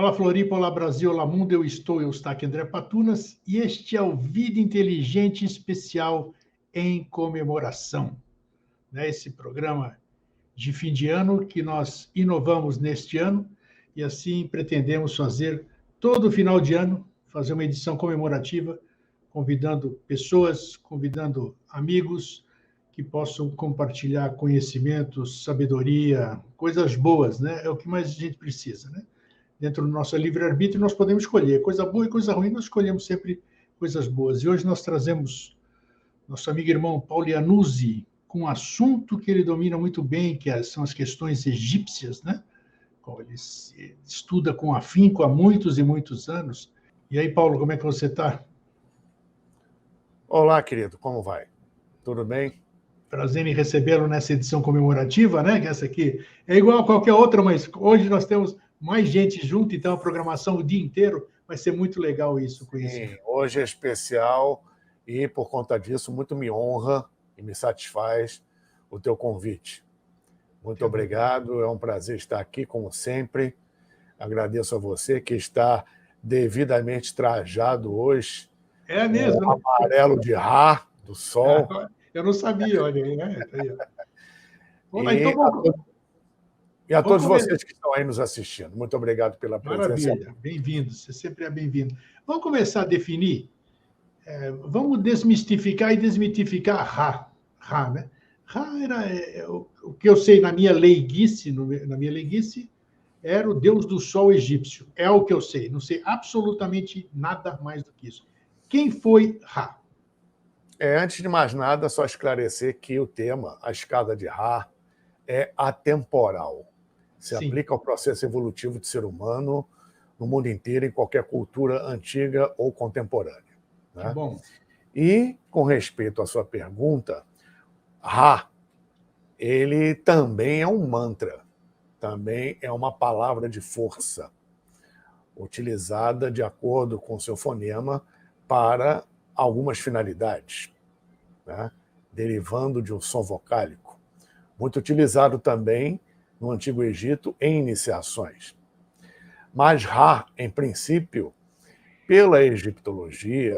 Olá, Floripa, olá, Brasil, olá, mundo, eu estou aqui, André Patunas, e este é o Vida Inteligente Especial em Comemoração, né? Esse programa de fim de ano que nós inovamos neste ano e assim pretendemos fazer todo final de ano, fazer uma edição comemorativa, convidando pessoas, convidando amigos que possam compartilhar conhecimentos, sabedoria, coisas boas, né? É o que mais a gente precisa, né? Dentro do nosso livre-arbítrio, nós podemos escolher coisa boa e coisa ruim, nós escolhemos sempre coisas boas. E hoje nós trazemos nosso amigo e irmão Paulo Iannuzzi com um assunto que ele domina muito bem, que são as questões egípcias, né? Ele estuda com afinco há muitos e muitos anos. E aí, Paulo, como é que você está? Olá, querido, como vai? Tudo bem? Prazer em recebê-lo nessa edição comemorativa, né? Que essa aqui é igual a qualquer outra, mas hoje nós temos mais gente junto, então a programação o dia inteiro vai ser muito legal isso, Sim, hoje é especial e, por conta disso, muito me honra e me satisfaz o teu convite. Muito obrigado, é um prazer estar aqui, como sempre. Agradeço a você que está devidamente trajado hoje. É mesmo, com o amarelo de Ra, do sol. Eu não sabia, olha aí, né? Olá, E então a todos vocês que estão aí nos assistindo. Muito obrigado pela presença. Maravilha, bem-vindo, você sempre é bem-vindo. Vamos começar a definir, vamos desmistificar e desmitificar Ra, né? Ra era, o que eu sei na minha leiguice, era o deus do sol egípcio. É o que eu sei, não sei absolutamente nada mais do que isso. Quem foi Ra? Antes de mais nada, só esclarecer que o tema, a escada de Ra, é atemporal. Se Sim. aplica ao processo evolutivo do ser humano no mundo inteiro, em qualquer cultura antiga ou contemporânea. Né? Que bom. E, com respeito à sua pergunta, Ra, ele também é um mantra, também é uma palavra de força, utilizada de acordo com seu fonema para algumas finalidades, né? Derivando de um som vocálico, muito utilizado também no Antigo Egito em iniciações. Mas Ra, em princípio, pela egiptologia,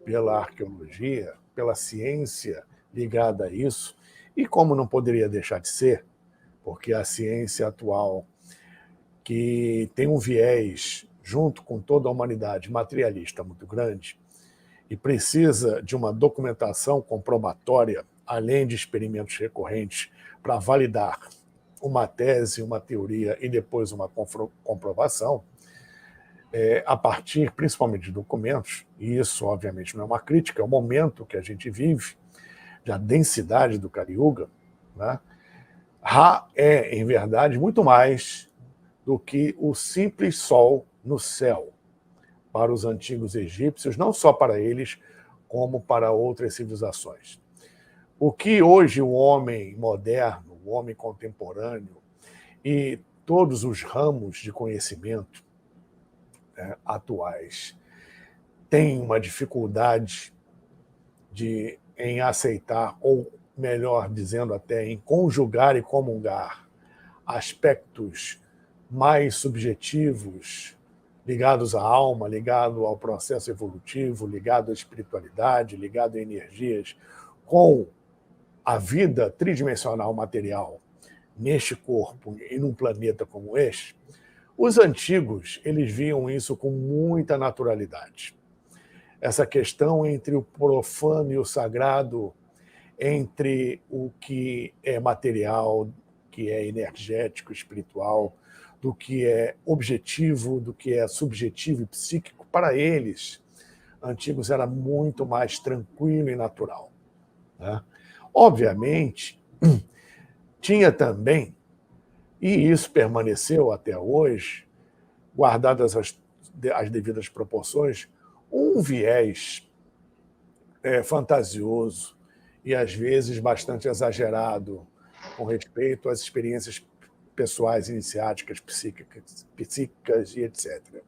pela arqueologia, pela ciência ligada a isso, e como não poderia deixar de ser, porque a ciência atual, que tem um viés, junto com toda a humanidade, materialista muito grande, e precisa de uma documentação comprobatória, além de experimentos recorrentes, para validar uma tese, uma teoria e depois uma comprovação, a partir principalmente de documentos, e isso obviamente não é uma crítica, é o momento que a gente vive, da densidade do Kali Yuga, né? Ra é, em verdade, muito mais do que o simples sol no céu para os antigos egípcios, não só para eles, como para outras civilizações. O que hoje o homem moderno, o homem contemporâneo e todos os ramos de conhecimento atuais têm uma dificuldade em aceitar, ou melhor dizendo até, em conjugar e comungar aspectos mais subjetivos, ligados à alma, ligado ao processo evolutivo, ligado à espiritualidade, ligado a energias, com a vida tridimensional material neste corpo e num planeta como este, os antigos eles viam isso com muita naturalidade. Essa questão entre o profano e o sagrado, entre o que é material, que é energético, espiritual, do que é objetivo, do que é subjetivo e psíquico, para eles, antigos, era muito mais tranquilo e natural. Né? Obviamente, tinha também, e isso permaneceu até hoje, guardadas as devidas proporções, um viés fantasioso e, às vezes, bastante exagerado com respeito às experiências pessoais, iniciáticas, psíquicas e etc.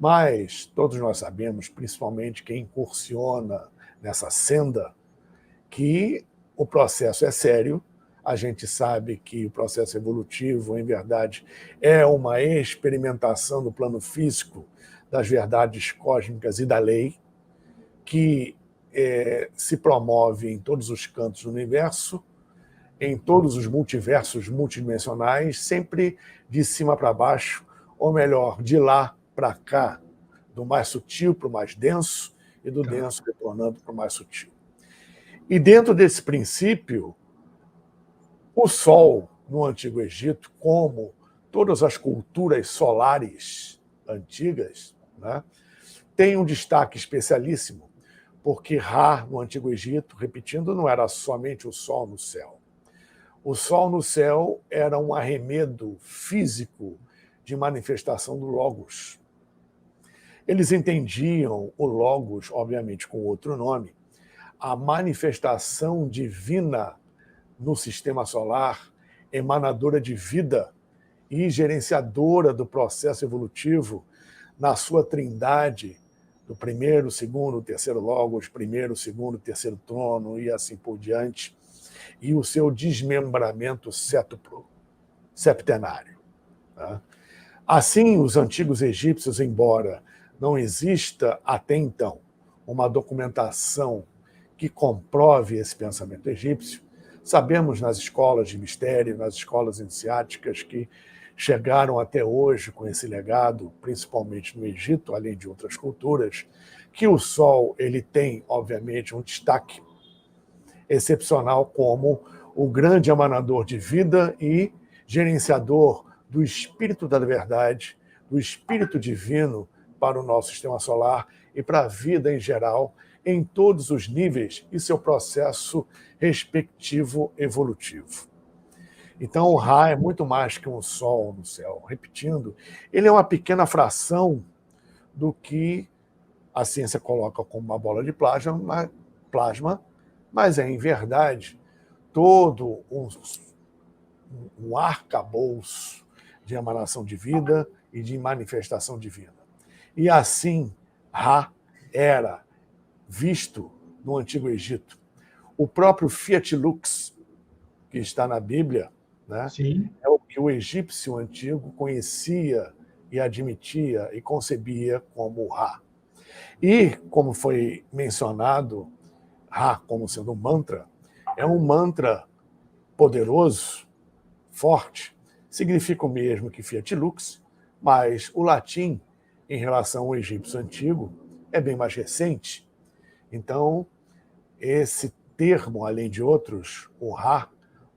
Mas todos nós sabemos, principalmente quem incursiona nessa senda, que o processo é sério, A gente sabe que o processo evolutivo, em verdade, é uma experimentação do plano físico das verdades cósmicas e da lei, que se promove em todos os cantos do universo, em todos os multiversos multidimensionais, sempre de cima para baixo, ou melhor, de lá para cá, do mais sutil para o mais denso e do denso retornando para o mais sutil. E dentro desse princípio, o Sol, no Antigo Egito, como todas as culturas solares antigas, né, tem um destaque especialíssimo, porque Ra, no Antigo Egito, repetindo, não era somente o Sol no céu. O Sol no céu era um arremedo físico de manifestação do Logos. Eles entendiam o Logos, obviamente com outro nome, a manifestação divina no sistema solar, emanadora de vida e gerenciadora do processo evolutivo na sua trindade, do primeiro, segundo, terceiro Logos, primeiro, segundo, terceiro trono e assim por diante, e o seu desmembramento séptuplo, septenário. Tá? Assim, os antigos egípcios, embora não exista até então uma documentação que comprove esse pensamento egípcio, sabemos nas escolas de mistério, nas escolas iniciáticas que chegaram até hoje com esse legado, principalmente no Egito, além de outras culturas, que o Sol ele tem, obviamente, um destaque excepcional como o grande emanador de vida e gerenciador do espírito da verdade, do espírito divino para o nosso sistema solar e para a vida em geral, em todos os níveis e seu processo respectivo evolutivo. Então, o Ra é muito mais que um Sol no céu. Repetindo, ele é uma pequena fração do que a ciência coloca como uma bola de plasma, mas é, em verdade, todo um arcabouço de emanação de vida e de manifestação divina. E assim, Ra era visto no Antigo Egito. O próprio Fiat Lux, que está na Bíblia, né, é o que o egípcio antigo conhecia e admitia e concebia como Ra. E, como foi mencionado, Ra como sendo um mantra, é um mantra poderoso, forte, significa o mesmo que Fiat Lux, mas o latim, em relação ao egípcio antigo, é bem mais recente. Então, esse termo, além de outros, o Ra,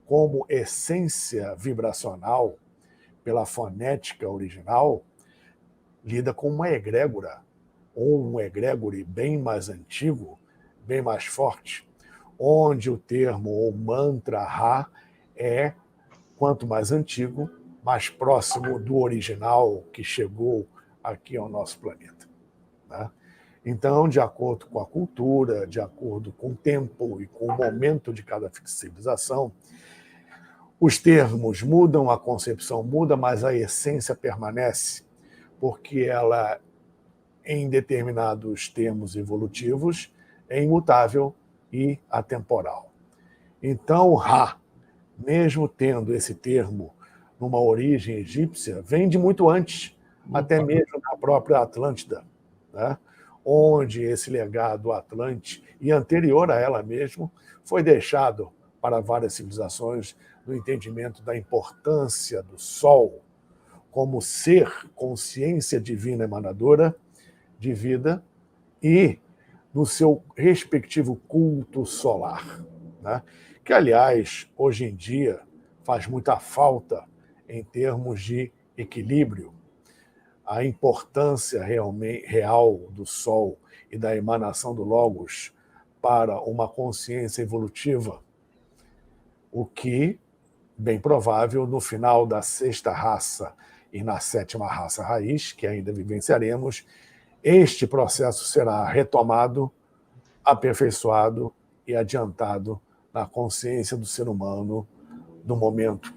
como essência vibracional, pela fonética original, lida com uma egrégora, ou um egrégore bem mais antigo, bem mais forte, onde o termo ou mantra Ra é, quanto mais antigo, mais próximo do original que chegou aqui ao nosso planeta. Né? Então, de acordo com a cultura, de acordo com o tempo e com o momento de cada civilização, os termos mudam, a concepção muda, mas a essência permanece, porque ela, em determinados termos evolutivos, é imutável e atemporal. Então, Ra, mesmo tendo esse termo numa origem egípcia, vem de muito antes, até mesmo da própria Atlântida, né? Onde esse legado atlante e anterior a ela mesmo foi deixado para várias civilizações no entendimento da importância do Sol como ser consciência divina emanadora de vida e no seu respectivo culto solar, né? Que, aliás, hoje em dia faz muita falta em termos de equilíbrio. A importância real do Sol e da emanação do Logos para uma consciência evolutiva, o que, bem provável, no final da sexta raça e na sétima raça raiz, que ainda vivenciaremos, este processo será retomado, aperfeiçoado e adiantado na consciência do ser humano no momento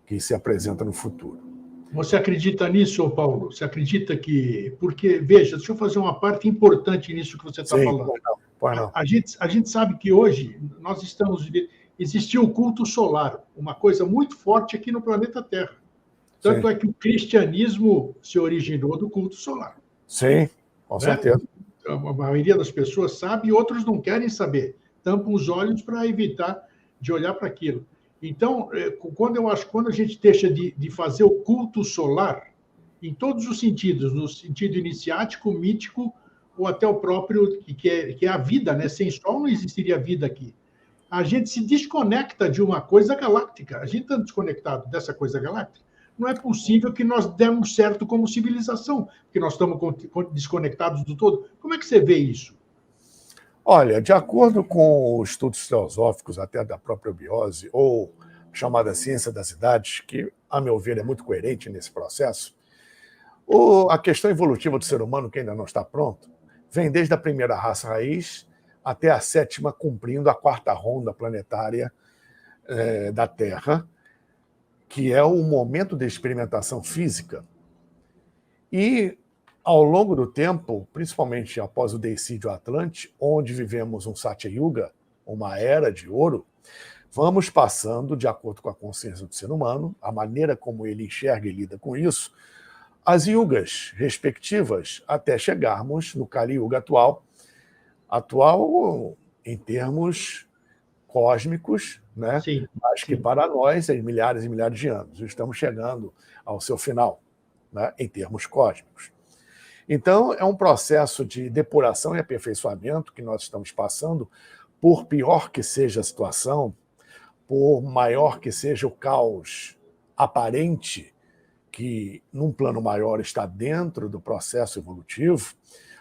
que se apresenta no futuro. Você acredita nisso, Paulo? Você acredita que... Porque, veja, deixa eu fazer uma parte importante nisso que você está falando. Pois não. A gente sabe que hoje nós estamos existia o culto solar, uma coisa muito forte aqui no planeta Terra. Tanto Sim. é que o cristianismo se originou do culto solar. Sim, com Né? certeza. A maioria das pessoas sabe e outros não querem saber. Tampam os olhos para evitar de olhar para aquilo. Então, quando a gente deixa de fazer o culto solar, em todos os sentidos, no sentido iniciático, mítico, ou até o próprio, que é a vida, né? Sem sol não existiria vida aqui. A gente se desconecta de uma coisa galáctica. A gente está desconectado dessa coisa galáctica. Não é possível que nós demos certo como civilização, porque nós estamos desconectados do todo. Como é que você vê isso? Olha, de acordo com os estudos teosóficos, até da própria biose, ou chamada ciência das idades, que, a meu ver, é muito coerente nesse processo, a questão evolutiva do ser humano, que ainda não está pronto, vem desde a primeira raça raiz até a sétima, cumprindo a quarta ronda planetária da Terra, que é o momento de experimentação física. E, ao longo do tempo, principalmente após o Deicídio Atlante, onde vivemos um Satya Yuga, uma era de ouro, vamos passando, de acordo com a consciência do ser humano, a maneira como ele enxerga e lida com isso, as yugas respectivas, até chegarmos no Kali Yuga atual em termos cósmicos, né? Sim, Mas que sim. para nós é milhares e milhares de anos. Estamos chegando ao seu final, né? Em termos cósmicos. Então, é um processo de depuração e aperfeiçoamento que nós estamos passando, por pior que seja a situação, por maior que seja o caos aparente, que num plano maior está dentro do processo evolutivo,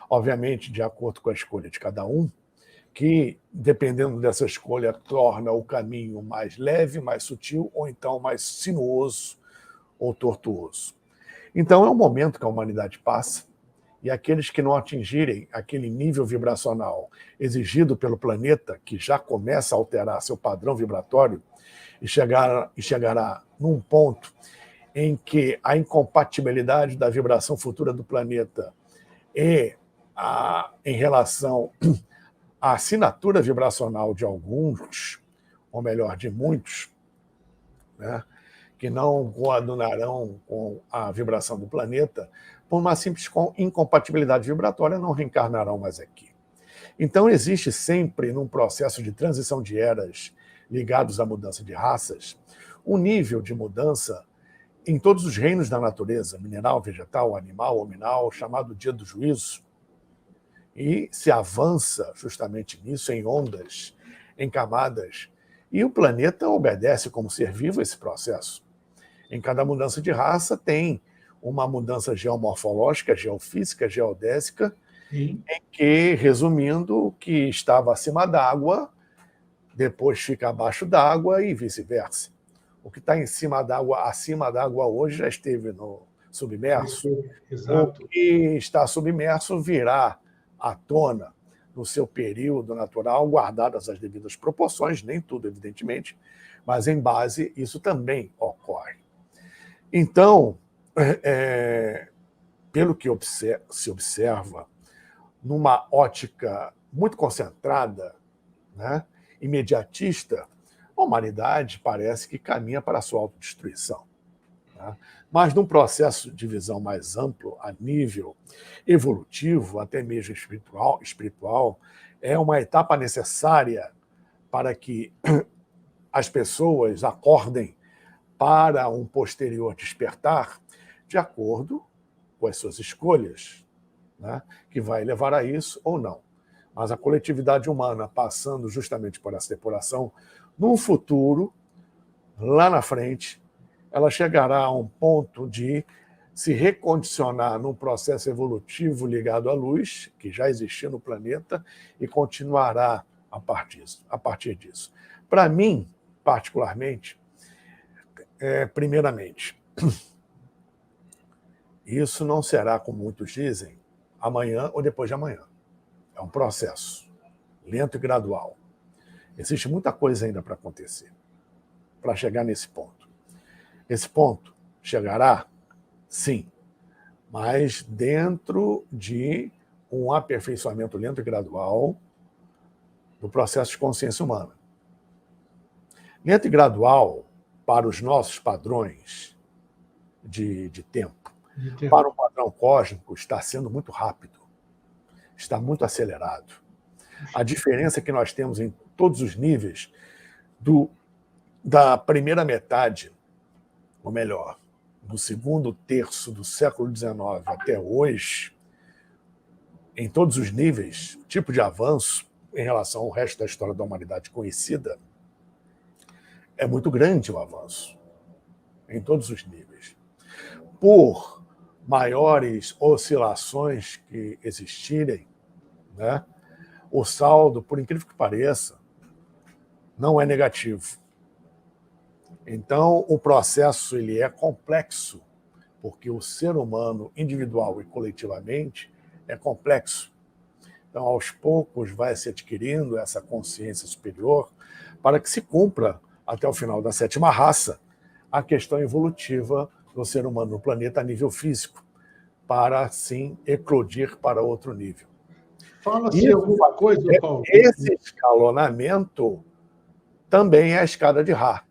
obviamente de acordo com a escolha de cada um, que, dependendo dessa escolha, torna o caminho mais leve, mais sutil, ou então mais sinuoso ou tortuoso. Então, é um momento que a humanidade passa, e aqueles que não atingirem aquele nível vibracional exigido pelo planeta, que já começa a alterar seu padrão vibratório, e chegará num ponto em que a incompatibilidade da vibração futura do planeta em relação à assinatura vibracional de alguns, ou melhor, de muitos, né, que não coadunarão com a vibração do planeta, por uma simples incompatibilidade vibratória, não reencarnarão mais aqui. Então, existe sempre, num processo de transição de eras ligados à mudança de raças, um nível de mudança em todos os reinos da natureza, mineral, vegetal, animal, hominal, chamado dia do juízo, e se avança justamente nisso, em ondas, em camadas, e o planeta obedece como ser vivo a esse processo. Em cada mudança de raça tem uma mudança geomorfológica, geofísica, geodésica, Sim. em que, resumindo, o que estava acima d'água, depois fica abaixo d'água e vice-versa. O que está em cima d'água, acima d'água hoje, já esteve no submerso. Exato. O que está submerso virá à tona no seu período natural, guardadas as devidas proporções, nem tudo, evidentemente, mas em base, isso também ocorre. Então, pelo que se observa, numa ótica muito concentrada, né, imediatista, a humanidade parece que caminha para a sua autodestruição. Né? Mas num processo de visão mais amplo, a nível evolutivo, até mesmo espiritual, é uma etapa necessária para que as pessoas acordem para um posterior despertar de acordo com as suas escolhas, né, que vai levar a isso ou não. Mas a coletividade humana, passando justamente por essa depuração, num futuro, lá na frente, ela chegará a um ponto de se recondicionar num processo evolutivo ligado à luz, que já existia no planeta, e continuará a partir disso. Para mim, particularmente, primeiramente, isso não será, como muitos dizem, amanhã ou depois de amanhã. É um processo lento e gradual. Existe muita coisa ainda para acontecer, para chegar nesse ponto. Esse ponto chegará, sim, mas dentro de um aperfeiçoamento lento e gradual do processo de consciência humana. Lento e gradual, para os nossos padrões de tempo, para o padrão cósmico, está sendo muito rápido, está muito acelerado. A diferença que nós temos em todos os níveis da primeira metade, ou melhor, do segundo terço do século XIX até hoje, em todos os níveis, tipo de avanço em relação ao resto da história da humanidade conhecida, é muito grande o avanço, em todos os níveis. Por maiores oscilações que existirem, né, o saldo, por incrível que pareça, não é negativo. Então, o processo ele é complexo, porque o ser humano, individual e coletivamente, é complexo. Então, aos poucos, vai se adquirindo essa consciência superior para que se cumpra, até o final da sétima raça, a questão evolutiva do ser humano no planeta a nível físico, para, assim, eclodir para outro nível. Fala-se alguma coisa, Paulo? Esse escalonamento também é a escada de Ra.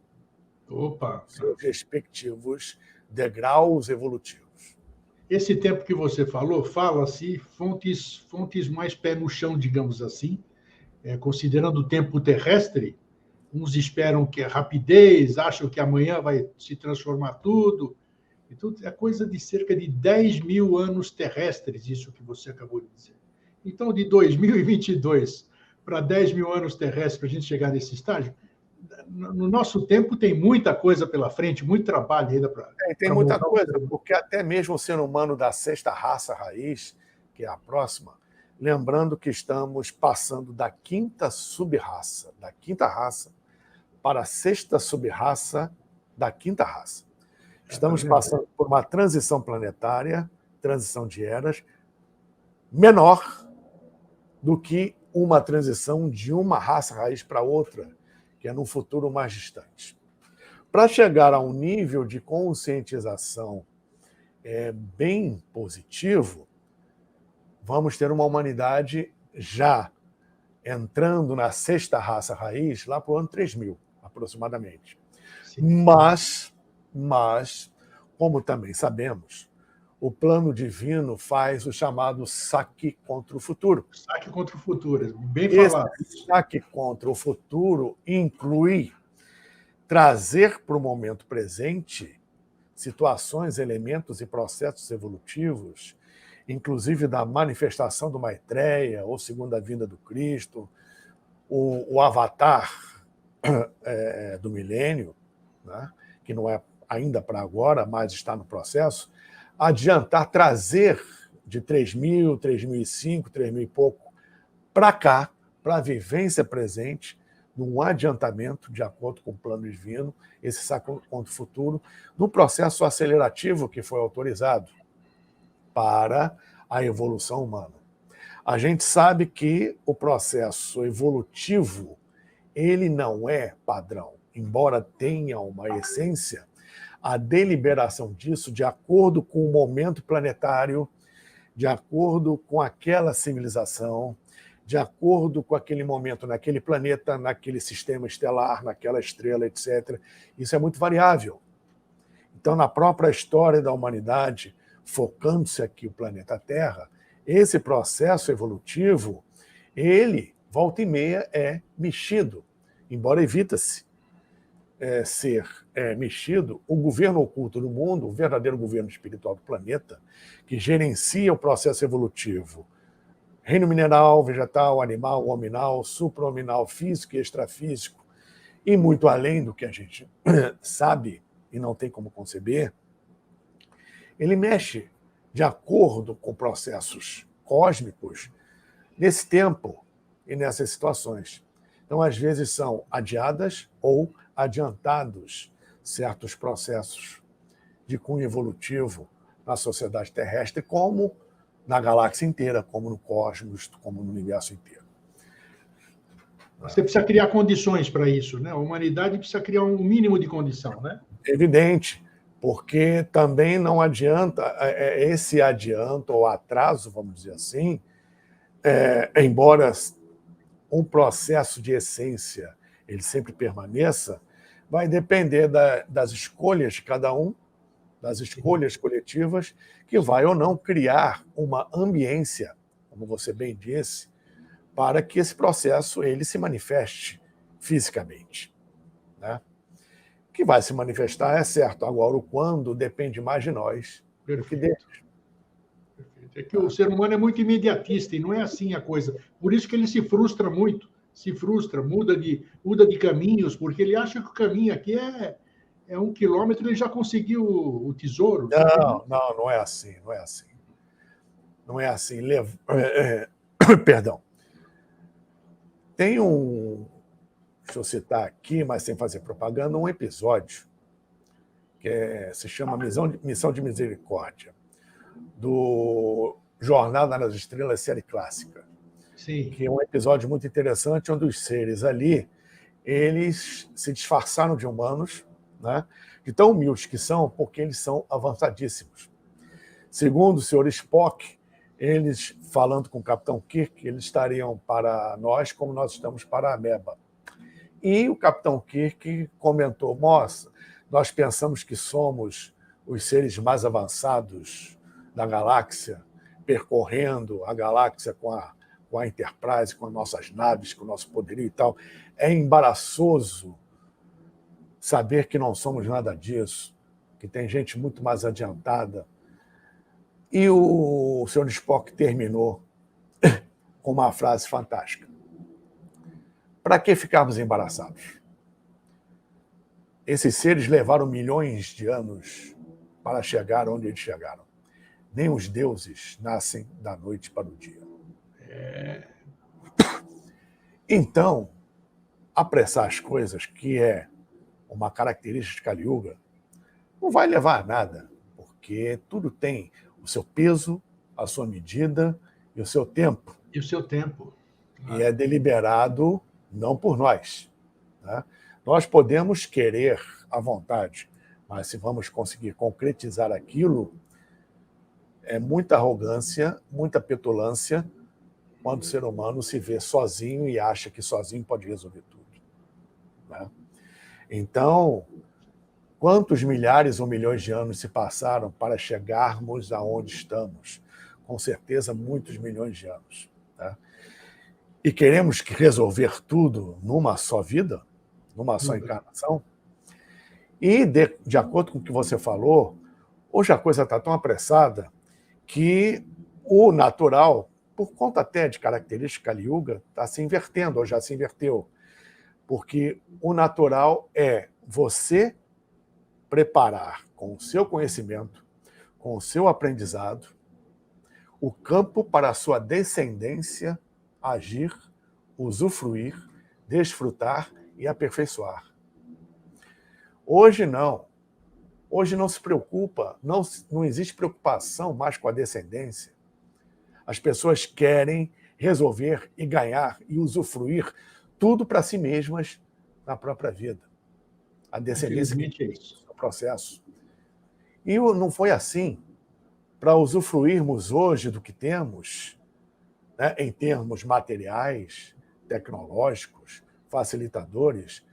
Opa! Seus respectivos degraus evolutivos. Esse tempo que você falou, fala-se fontes mais pé no chão, digamos assim, considerando o tempo terrestre. Uns esperam que é rapidez, acham que amanhã vai se transformar tudo. Então, é coisa de cerca de 10 mil anos terrestres, isso que você acabou de dizer. Então, de 2022 para 10 mil anos terrestres, para a gente chegar nesse estágio, no nosso tempo tem muita coisa pela frente, muito trabalho ainda para... Tem muita coisa, porque até mesmo o ser humano da sexta raça raiz, que é a próxima, lembrando que estamos passando da quinta sub-raça, da quinta raça, para a sexta sub-raça da quinta raça. Estamos passando por uma transição planetária, transição de eras, menor do que uma transição de uma raça raiz para outra, que é num futuro mais distante. Para chegar a um nível de conscientização bem positivo, vamos ter uma humanidade já entrando na sexta raça raiz lá para o ano 3000, aproximadamente. Mas, como também sabemos, o plano divino faz o chamado saque contra o futuro. Saque contra o futuro, bem falado. Esse saque contra o futuro inclui trazer para o momento presente situações, elementos e processos evolutivos, inclusive da manifestação do Maitreya, ou segunda vinda do Cristo, o avatar do milênio, né, que não é ainda para agora, mas está no processo, adiantar, trazer de 3.000, 3.005, 3.000 e pouco, para cá, para a vivência presente, num adiantamento, de acordo com o plano divino, esse saque contra o futuro, no processo acelerativo que foi autorizado para a evolução humana. A gente sabe que o processo evolutivo ele não é padrão, embora tenha uma essência, a deliberação disso de acordo com o momento planetário, de acordo com aquela civilização, de acordo com aquele momento, naquele planeta, naquele sistema estelar, naquela estrela, etc. Isso é muito variável. Então, na própria história da humanidade, focando-se aqui o planeta Terra, esse processo evolutivo, ele, volta e meia, é mexido, embora evita-se ser mexido, o governo oculto do mundo, o verdadeiro governo espiritual do planeta, que gerencia o processo evolutivo, reino mineral, vegetal, animal, hominal, suprahominal, físico e extrafísico, e muito além do que a gente sabe e não tem como conceber, ele mexe de acordo com processos cósmicos nesse tempo e nessas situações. Então, às vezes, são adiadas ou adiantados certos processos de cunho evolutivo na sociedade terrestre, como na galáxia inteira, como no cosmos, como no universo inteiro. Você precisa criar condições para isso, né? A humanidade precisa criar um mínimo de condição, né? Evidente, porque também não adianta esse adianto ou atraso, vamos dizer assim, embora um processo de essência ele sempre permaneça, vai depender das escolhas de cada um, das escolhas coletivas, que vai ou não criar uma ambiência, como você bem disse, para que esse processo ele se manifeste fisicamente, né? Que vai se manifestar, é certo. Agora, o quando depende mais de nós do que deles. Perfeito. É que o ser humano é muito imediatista e não é assim a coisa. Por isso que ele se frustra muito, muda de caminhos, porque ele acha que o caminho aqui é 1 quilômetro e ele já conseguiu o tesouro. Não é assim, não é assim. Não é assim. Perdão. Tem deixa eu citar aqui, mas sem fazer propaganda, um episódio que se chama Missão de Misericórdia, do Jornada nas Estrelas, série clássica. Sim. Que é um episódio muito interessante, onde os seres ali, eles se disfarçaram de humanos, né? De tão humildes que são, porque eles são avançadíssimos. Segundo o Sr. Spock, eles, falando com o Capitão Kirk, eles estariam para nós como nós estamos para a ameba. E o Capitão Kirk comentou: moça, nós pensamos que somos os seres mais avançados da galáxia, percorrendo a galáxia com a Enterprise, com as nossas naves, com o nosso poderio e tal. É embaraçoso saber que não somos nada disso, que tem gente muito mais adiantada. E o Sr. Spock terminou com uma frase fantástica: para que ficarmos embaraçados? Esses seres levaram milhões de anos para chegar onde eles chegaram. Nem os deuses nascem da noite para o dia. Então, apressar as coisas, que é uma característica de Kali Yuga, não vai levar a nada, porque tudo tem o seu peso, a sua medida e o seu tempo. E o seu tempo. E é deliberado não por nós, né? Nós podemos querer à vontade, mas se vamos conseguir concretizar aquilo, é muita arrogância, muita petulância, quando o ser humano se vê sozinho e acha que sozinho pode resolver tudo, né? Então, quantos milhares ou milhões de anos se passaram para chegarmos aonde estamos? Com certeza, muitos milhões de anos, né? E queremos resolver tudo numa só vida, numa só encarnação? E, de acordo com o que você falou, hoje a coisa está tão apressada que o natural, por conta até de característica Kali Yuga, está se invertendo, ou já se inverteu. Porque o natural é você preparar com o seu conhecimento, com o seu aprendizado, o campo para a sua descendência agir, usufruir, desfrutar e aperfeiçoar. Hoje não. Hoje não se preocupa, não existe preocupação mais com a descendência. As pessoas querem resolver e ganhar e usufruir tudo para si mesmas na própria vida. A descendência é isso. É o processo. E não foi assim. Para usufruirmos hoje do que temos, né, em termos materiais, tecnológicos, facilitadores,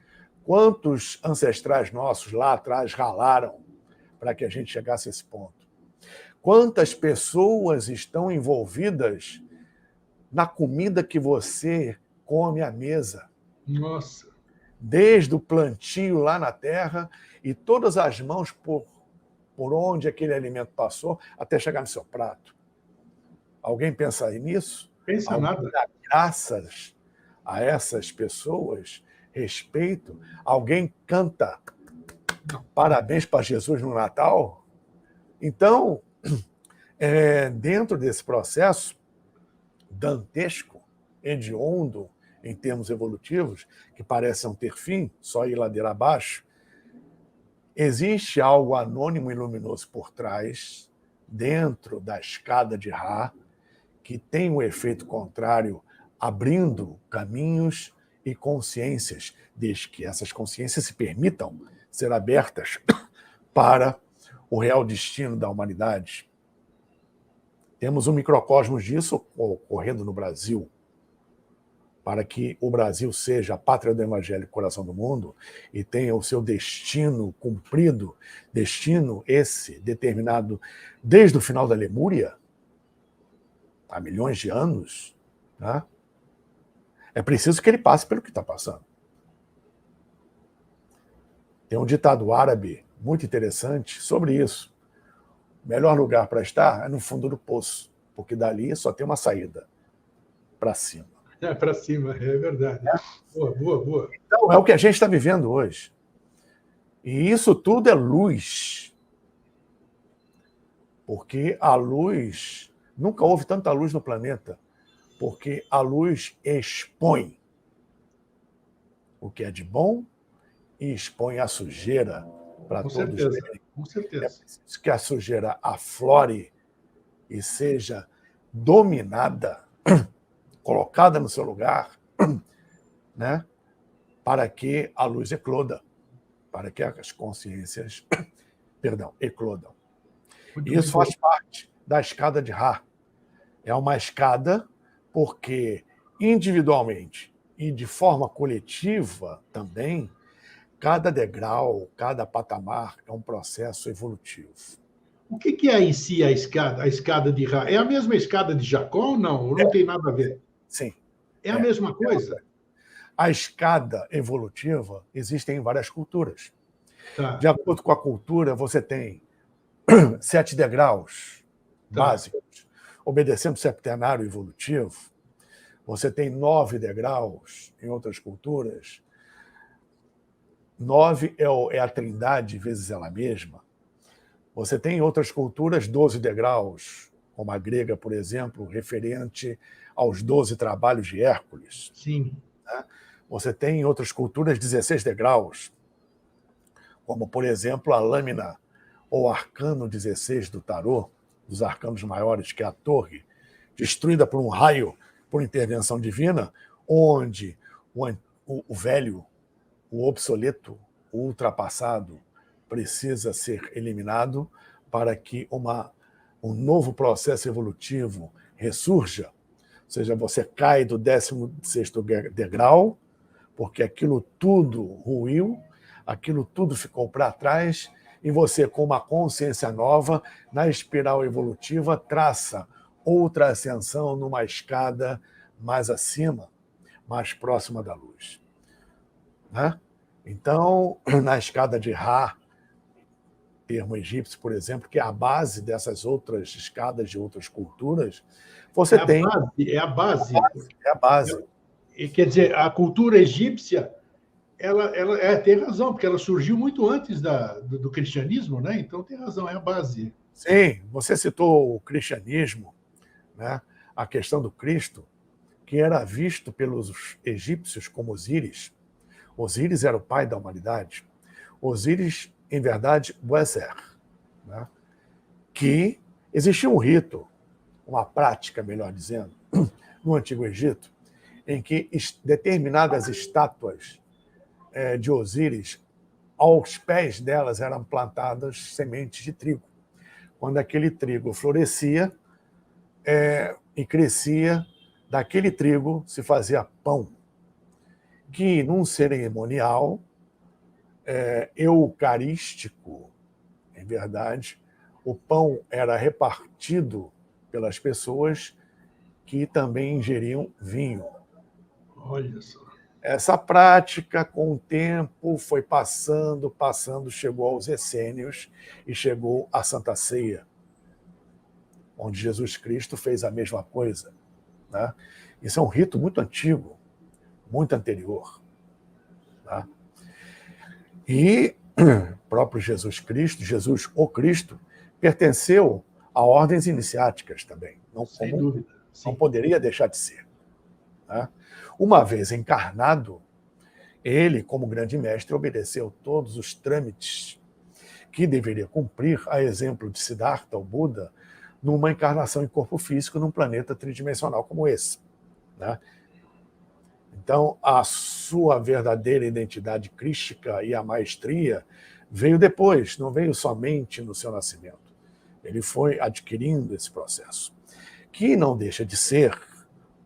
quantos ancestrais nossos lá atrás ralaram para que a gente chegasse a esse ponto? Quantas pessoas estão envolvidas na comida que você come à mesa? Nossa. Desde o plantio lá na terra e todas as mãos por onde aquele alimento passou até chegar no seu prato. Alguém pensa aí nisso? Pensa Alguém nada. dá graças a essas pessoas, respeito? Alguém canta parabéns para Jesus no Natal? Então, dentro desse processo dantesco, hediondo, em termos evolutivos, que parece não ter fim, só ir ladeira abaixo, existe algo anônimo e luminoso por trás, dentro da escada de Ra, que tem um efeito contrário, abrindo caminhos e consciências, desde que essas consciências se permitam ser abertas para o real destino da humanidade. Temos um microcosmos disso ocorrendo no Brasil. para que o Brasil seja a pátria do Evangelho e coração do mundo e tenha o seu destino cumprido, destino esse determinado desde o final da Lemúria, há milhões de anos, né? É preciso que ele passe pelo que está passando. Tem um ditado árabe muito interessante sobre isso. O melhor lugar para estar é no fundo do poço, porque dali só tem uma saída, para cima. É para cima, é verdade. Boa, boa, boa. Então, é o que a gente está vivendo hoje. E isso tudo é luz. Porque a luz, nunca houve tanta luz no planeta, porque a luz expõe o que é de bom e expõe a sujeira para todos verem. Com certeza. É preciso que a sujeira aflore e seja dominada, colocada no seu lugar, né? Para que a luz ecloda, para que as consciências, eclodam. E isso faz parte da escada de Ra. É uma escada porque, individualmente e de forma coletiva também, cada degrau, cada patamar é um processo evolutivo. O que é em si a escada de Ra? É a mesma escada de Jacó ou não? Ou não tem nada a ver? Sim. É a mesma coisa? A escada evolutiva existe em várias culturas. Tá. De acordo com a cultura, você tem 7 degraus básicos, obedecendo o septenário evolutivo. Você tem 9 degraus em outras culturas. 9 é a trindade vezes ela mesma. Você tem em outras culturas 12 degraus, como a grega, por exemplo, referente aos 12 trabalhos de Hércules. Sim. Você tem em outras culturas 16 degraus, como, por exemplo, a lâmina ou arcano 16 do tarô, dos arcanos maiores, que é a torre, destruída por um raio, por intervenção divina, onde o velho, o obsoleto, o ultrapassado, precisa ser eliminado para que um novo processo evolutivo ressurja. Ou seja, você cai do 16º degrau, porque aquilo tudo ruiu, aquilo tudo ficou para trás, e você, com uma consciência nova, na espiral evolutiva, traça outra ascensão numa escada mais acima, mais próxima da luz. Né? Então, na escada de Ra, termo egípcio, por exemplo, que é a base dessas outras escadas de outras culturas, você tem... É a base. É a base. Quer dizer, a cultura egípcia, ela tem razão, porque ela surgiu muito antes do cristianismo, né? Então tem razão, é a base. Sim, você citou o cristianismo, né? A questão do Cristo, que era visto pelos egípcios como Osíris. Osíris era o pai da humanidade. Osíris, em verdade, Weser, né? Que existia um rito, uma prática, melhor dizendo, no Antigo Egito, em que determinadas estátuas de Osíris, aos pés delas eram plantadas sementes de trigo. Quando aquele trigo florescia e crescia, daquele trigo se fazia pão, que num cerimonial eucarístico, em verdade, o pão era repartido pelas pessoas que também ingeriam vinho. Olha só. Essa prática, com o tempo, foi passando, chegou aos essênios e chegou à Santa Ceia, onde Jesus Cristo fez a mesma coisa. Né? Isso é um rito muito antigo, muito anterior. Tá? E o próprio Jesus Cristo, Jesus o Cristo, pertenceu a ordens iniciáticas também. Sem dúvida. Sim. Não poderia deixar de ser. Né? Uma vez encarnado, ele, como grande mestre, obedeceu todos os trâmites que deveria cumprir, a exemplo de Siddhartha, o Buda, numa encarnação em corpo físico num planeta tridimensional como esse. Né? Então, a sua verdadeira identidade crística e a maestria veio depois, não veio somente no seu nascimento. Ele foi adquirindo esse processo, que não deixa de ser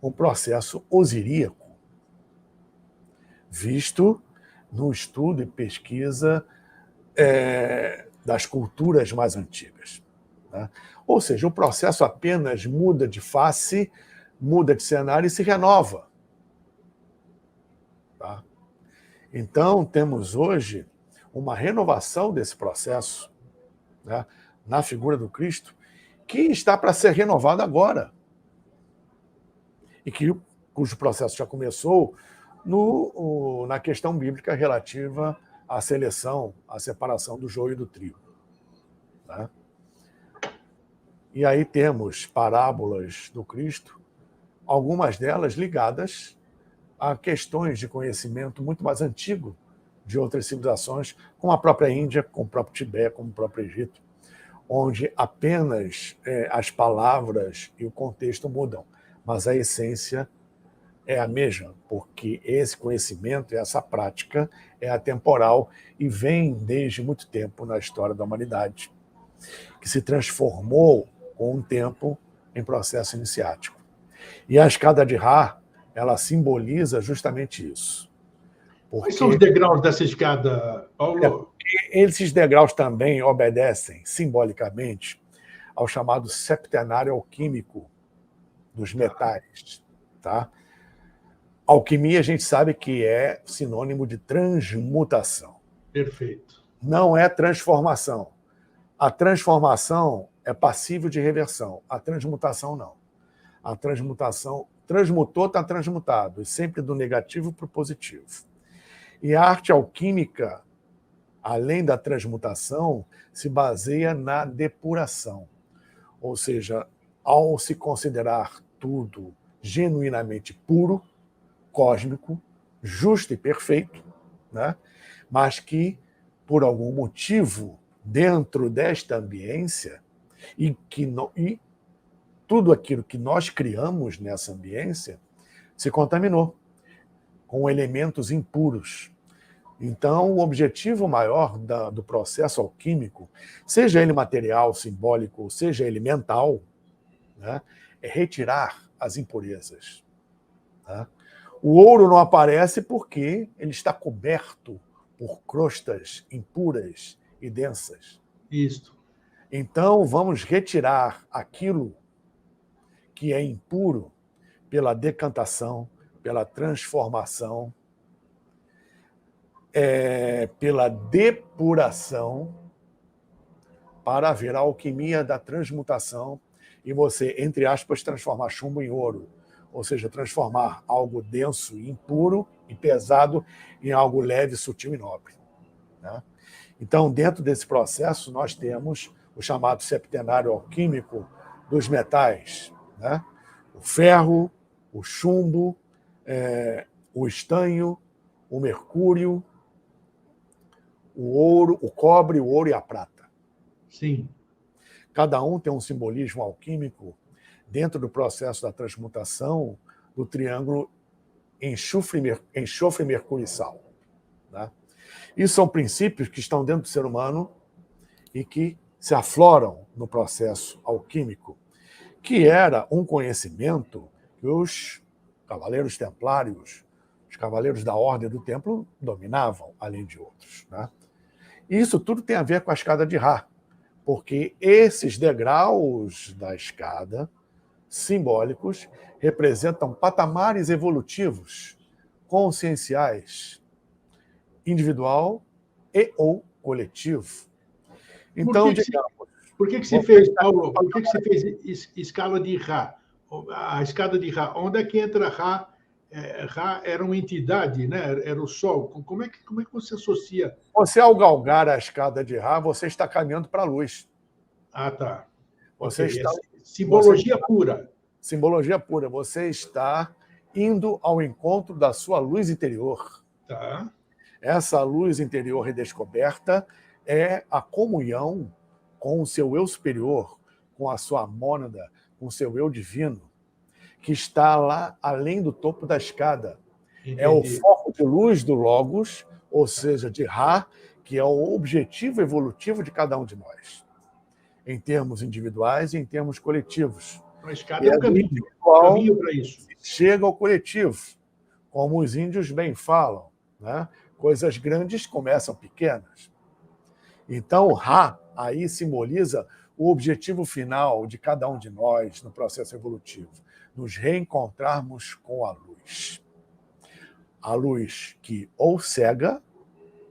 um processo osiríaco, visto no estudo e pesquisa das culturas mais antigas, né? Ou seja, o processo apenas muda de face, muda de cenário e se renova. Tá? Então, temos hoje uma renovação desse processo, né, na figura do Cristo, que está para ser renovado agora. E cujo processo já começou na questão bíblica relativa à seleção, à separação do joio e do trigo. Né? E aí temos parábolas do Cristo, algumas delas ligadas a questões de conhecimento muito mais antigo de outras civilizações, como a própria Índia, como o próprio Tibete, como o próprio Egito, onde apenas as palavras e o contexto mudam, mas a essência é a mesma, porque esse conhecimento e essa prática é atemporal e vem desde muito tempo na história da humanidade, que se transformou com o tempo em processo iniciático. E a escada de Ra, ela simboliza justamente isso. Quais são os degraus dessa escada, Paulo? Esses degraus também obedecem, simbolicamente, ao chamado septenário alquímico dos metais. Tá? Alquimia, a gente sabe que é sinônimo de transmutação. Perfeito. Não é transformação. A transformação é passível de reversão. A transmutação, não. A transmutação, transmutou, está transmutado, e sempre do negativo para o positivo. E a arte alquímica, além da transmutação, se baseia na depuração. Ou seja, ao se considerar tudo genuinamente puro, cósmico, justo e perfeito, né? Mas que, por algum motivo, dentro desta ambiência, e tudo aquilo que nós criamos nessa ambiência se contaminou com elementos impuros. Então, o objetivo maior do processo alquímico, seja ele material, simbólico, seja ele mental, né, é retirar as impurezas. Né? O ouro não aparece porque ele está coberto por crostas impuras e densas. Isso. Então, vamos retirar aquilo que é impuro pela decantação, pela transformação, pela depuração, para haver a alquimia da transmutação e você, entre aspas, transformar chumbo em ouro, ou seja, transformar algo denso e impuro e pesado em algo leve, sutil e nobre. Né? Então, dentro desse processo, nós temos o chamado septenário alquímico dos metais, né? O ferro, o chumbo, o estanho, o mercúrio, o ouro, o cobre, o ouro e a prata. Sim. Cada um tem um simbolismo alquímico dentro do processo da transmutação do triângulo enxofre, mercúrio e sal. Né? Isso são princípios que estão dentro do ser humano e que se afloram no processo alquímico, que era um conhecimento que os cavaleiros templários, os cavaleiros da Ordem do Templo, dominavam, além de outros. Né? E isso tudo tem a ver com a escada de Ra, porque esses degraus da escada, simbólicos, representam patamares evolutivos, conscienciais, individual e ou coletivo. Então, por que você fez, Paulo? Por que você fez escala de Ra? A escada de Ra. Onde é que entra Ra? Ra era uma entidade, né? Era o Sol. Como é que você associa? Você, ao galgar a escada de Ra, você está caminhando para a luz. Ah, tá. Você está, simbologia pura. Simbologia pura. Você está indo ao encontro da sua luz interior. Tá. Essa luz interior redescoberta é a comunhão com o seu eu superior, com a sua mônada, com o seu eu divino, que está lá além do topo da escada. Entendi. É o foco de luz do Logos, ou seja, de Ra, que é o objetivo evolutivo de cada um de nós, em termos individuais e em termos coletivos. A escada é um caminho para isso. Chega ao coletivo, como os índios bem falam, né? Coisas grandes começam pequenas. Então, Ra aí simboliza o objetivo final de cada um de nós no processo evolutivo, nos reencontrarmos com a luz. A luz que ou cega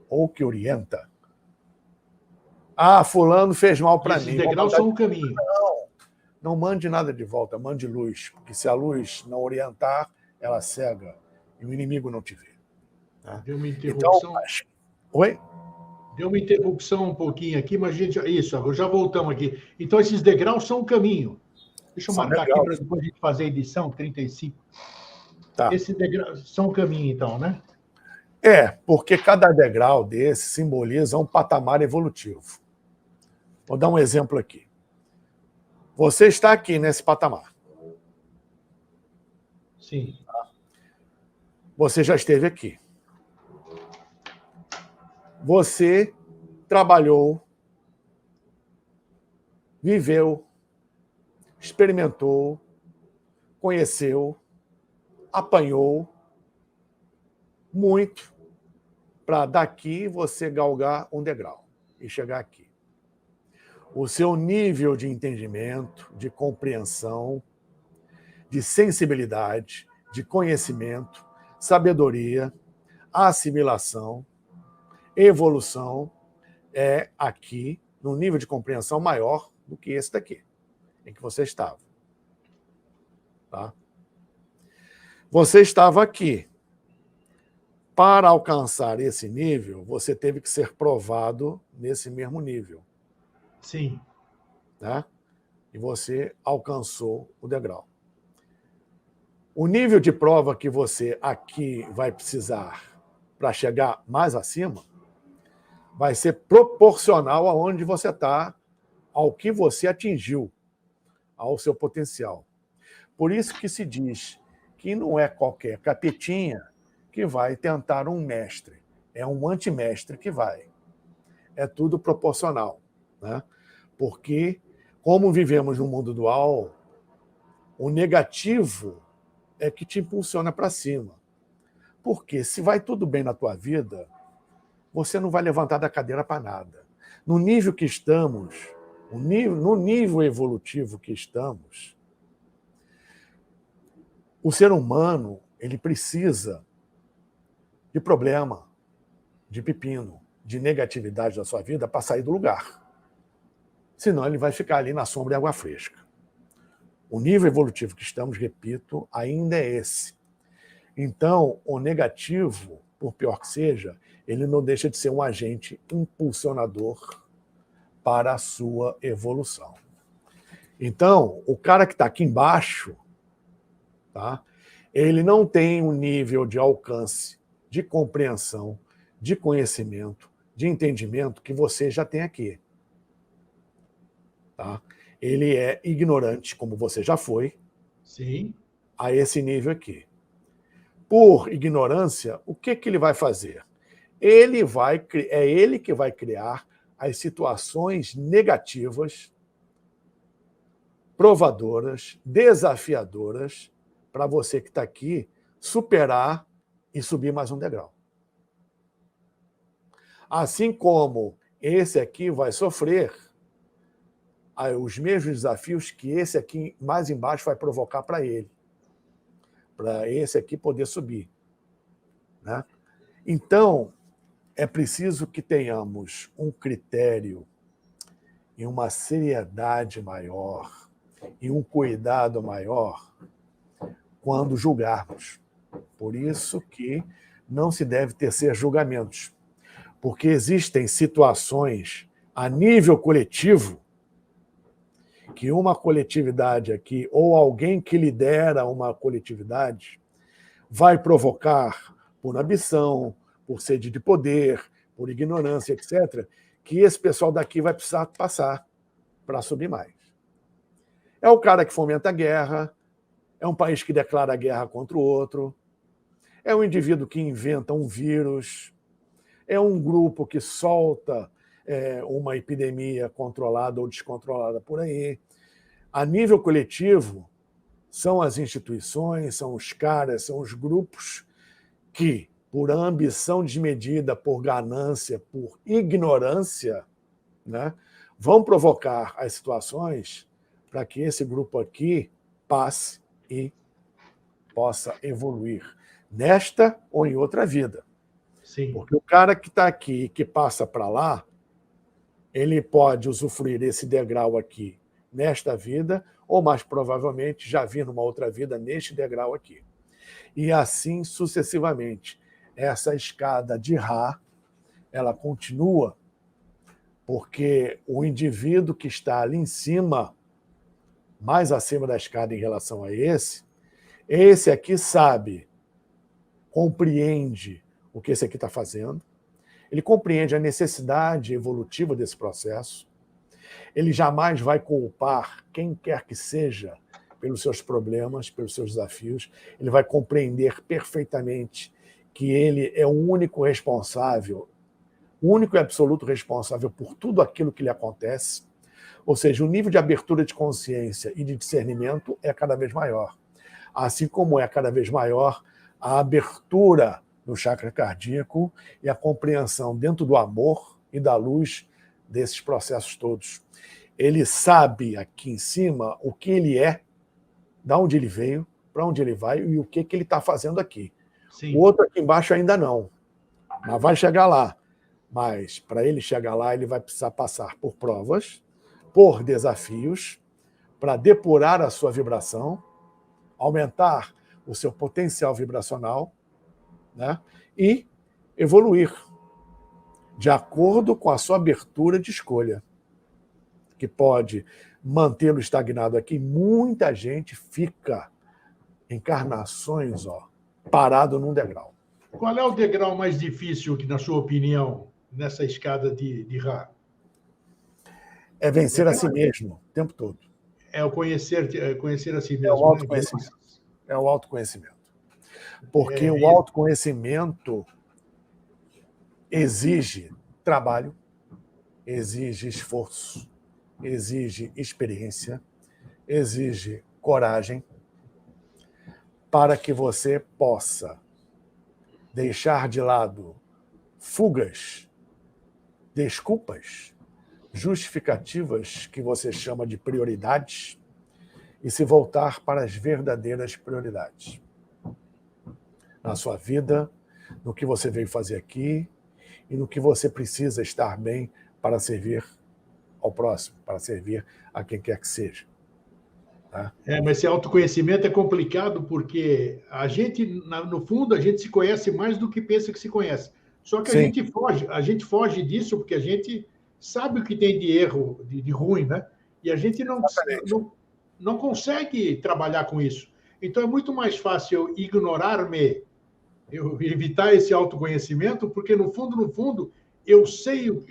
ou que orienta. Ah, fulano fez mal para mim. Esses degraus são o caminho. Não mande nada de volta, mande luz, porque se a luz não orientar, ela cega e o inimigo não te vê. Né? Deu uma interrupção. Então, oi? Deu uma interrupção um pouquinho aqui, mas a gente. Isso, já voltamos aqui. Então, esses degraus são o caminho. Deixa eu marcar aqui para depois a gente fazer a edição 35. Tá. Esses degraus são o caminho, então, né? Porque cada degrau desse simboliza um patamar evolutivo. Vou dar um exemplo aqui. Você está aqui nesse patamar. Sim. Você já esteve aqui. Você trabalhou, viveu, experimentou, conheceu, apanhou muito para daqui você galgar um degrau e chegar aqui. O seu nível de entendimento, de compreensão, de sensibilidade, de conhecimento, sabedoria, assimilação, evolução é aqui, num nível de compreensão maior do que esse daqui, em que você estava. Tá? Você estava aqui. Para alcançar esse nível, você teve que ser provado nesse mesmo nível. Sim. Né? E você alcançou o degrau. O nível de prova que você aqui vai precisar para chegar mais acima vai ser proporcional aonde você está, ao que você atingiu, ao seu potencial. Por isso que se diz que não é qualquer capetinha que vai tentar um mestre. É um antimestre que vai. É tudo proporcional. Né? Porque, como vivemos no mundo dual, o negativo é que te impulsiona para cima. Porque se vai tudo bem na tua vida, você não vai levantar da cadeira para nada. No nível que estamos, no nível evolutivo que estamos, o ser humano ele precisa de problema, de pepino, de negatividade da sua vida para sair do lugar. Senão ele vai ficar ali na sombra e água fresca. O nível evolutivo que estamos, repito, ainda é esse. Então, o negativo, por pior que seja, ele não deixa de ser um agente impulsionador para a sua evolução. Então, o cara que está aqui embaixo, tá? Ele não tem um nível de alcance, de compreensão, de conhecimento, de entendimento que você já tem aqui. Tá? Ele é ignorante, como você já foi, sim, a esse nível aqui. Por ignorância, o que ele vai fazer? É ele que vai criar as situações negativas, provadoras, desafiadoras, para você que está aqui superar e subir mais um degrau. Assim como esse aqui vai sofrer os mesmos desafios que esse aqui mais embaixo vai provocar para ele, para esse aqui poder subir. Né? Então, é preciso que tenhamos um critério e uma seriedade maior e um cuidado maior quando julgarmos. Por isso que não se deve tecer julgamentos, porque existem situações a nível coletivo que uma coletividade aqui, ou alguém que lidera uma coletividade, vai provocar por ambição, por sede de poder, por ignorância, etc., que esse pessoal daqui vai precisar passar para subir mais. É o cara que fomenta a guerra, é um país que declara guerra contra o outro, é um indivíduo que inventa um vírus, é um grupo que solta uma epidemia controlada ou descontrolada por aí. A nível coletivo, são as instituições, são os caras, são os grupos que, por ambição desmedida, por ganância, por ignorância, né, vão provocar as situações para que esse grupo aqui passe e possa evoluir nesta ou em outra vida. Sim. Porque o cara que está aqui e que passa para lá, ele pode usufruir esse degrau aqui nesta vida, ou mais provavelmente já vir numa outra vida neste degrau aqui. E assim sucessivamente. Essa escada de Ra, ela continua, porque o indivíduo que está ali em cima, mais acima da escada em relação a esse aqui sabe, compreende o que esse aqui está fazendo, ele compreende a necessidade evolutiva desse processo, ele jamais vai culpar quem quer que seja pelos seus problemas, pelos seus desafios, ele vai compreender perfeitamente que ele é o único responsável, o único e absoluto responsável por tudo aquilo que lhe acontece, ou seja, o nível de abertura de consciência e de discernimento é cada vez maior, assim como é cada vez maior a abertura no chakra cardíaco e a compreensão dentro do amor e da luz desses processos todos. Ele sabe aqui em cima o que ele é, de onde ele veio, para onde ele vai e o que ele está fazendo aqui. Sim. O outro aqui embaixo ainda não, mas vai chegar lá. Mas para ele chegar lá, ele vai precisar passar por provas, por desafios, para depurar a sua vibração, aumentar o seu potencial vibracional, né, e evoluir de acordo com a sua abertura de escolha, que pode mantê-lo estagnado aqui. Muita gente fica encarnações, parado num degrau. Qual é o degrau mais difícil, que, na sua opinião, nessa escada de Ra? É vencer a si mesmo o tempo todo. É o conhecer a si mesmo. É o autoconhecimento. Né? É o autoconhecimento. Porque o autoconhecimento exige trabalho, exige esforço, exige experiência, exige coragem, para que você possa deixar de lado fugas, desculpas, justificativas que você chama de prioridades e se voltar para as verdadeiras prioridades. Na sua vida, no que você veio fazer aqui e no que você precisa estar bem para servir ao próximo, para servir a quem quer que seja. Tá? Mas esse autoconhecimento é complicado porque a gente, no fundo, a gente se conhece mais do que pensa que se conhece. Só que a gente foge disso porque a gente sabe o que tem de erro, de ruim, né? E a gente não consegue trabalhar com isso. Então é muito mais fácil eu ignorar-me, eu evitar esse autoconhecimento, porque no fundo, eu sei o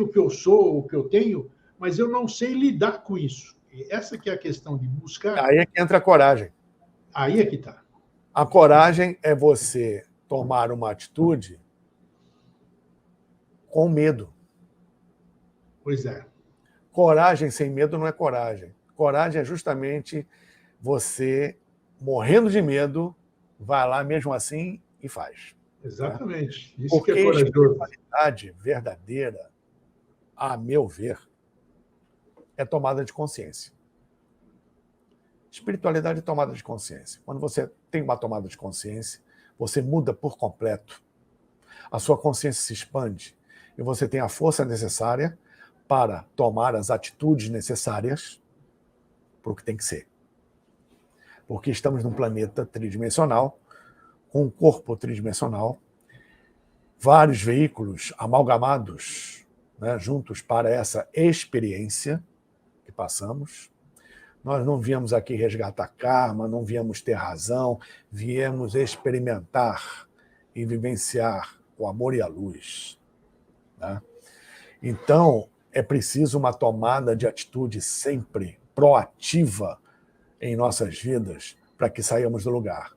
que eu sou, o que eu tenho, mas eu não sei lidar com isso. Essa que é a questão de buscar. Aí é que entra a coragem. Aí é que está. A coragem é você tomar uma atitude com medo. Pois é. Coragem sem medo não é coragem. Coragem é justamente você, morrendo de medo, vai lá mesmo assim e faz. Exatamente. Tá? Isso porque que é corajoso. A espiritualidade verdadeira, a meu ver, é tomada de consciência. Espiritualidade é tomada de consciência. Quando você tem uma tomada de consciência, você muda por completo. A sua consciência se expande e você tem a força necessária para tomar as atitudes necessárias para o que tem que ser. Porque estamos num planeta tridimensional, com um corpo tridimensional, vários veículos amalgamados, né, juntos para essa experiência que passamos. Nós não viemos aqui resgatar karma, não viemos ter razão, viemos experimentar e vivenciar o amor e a luz. Né? Então, é preciso uma tomada de atitude sempre proativa em nossas vidas para que saiamos do lugar.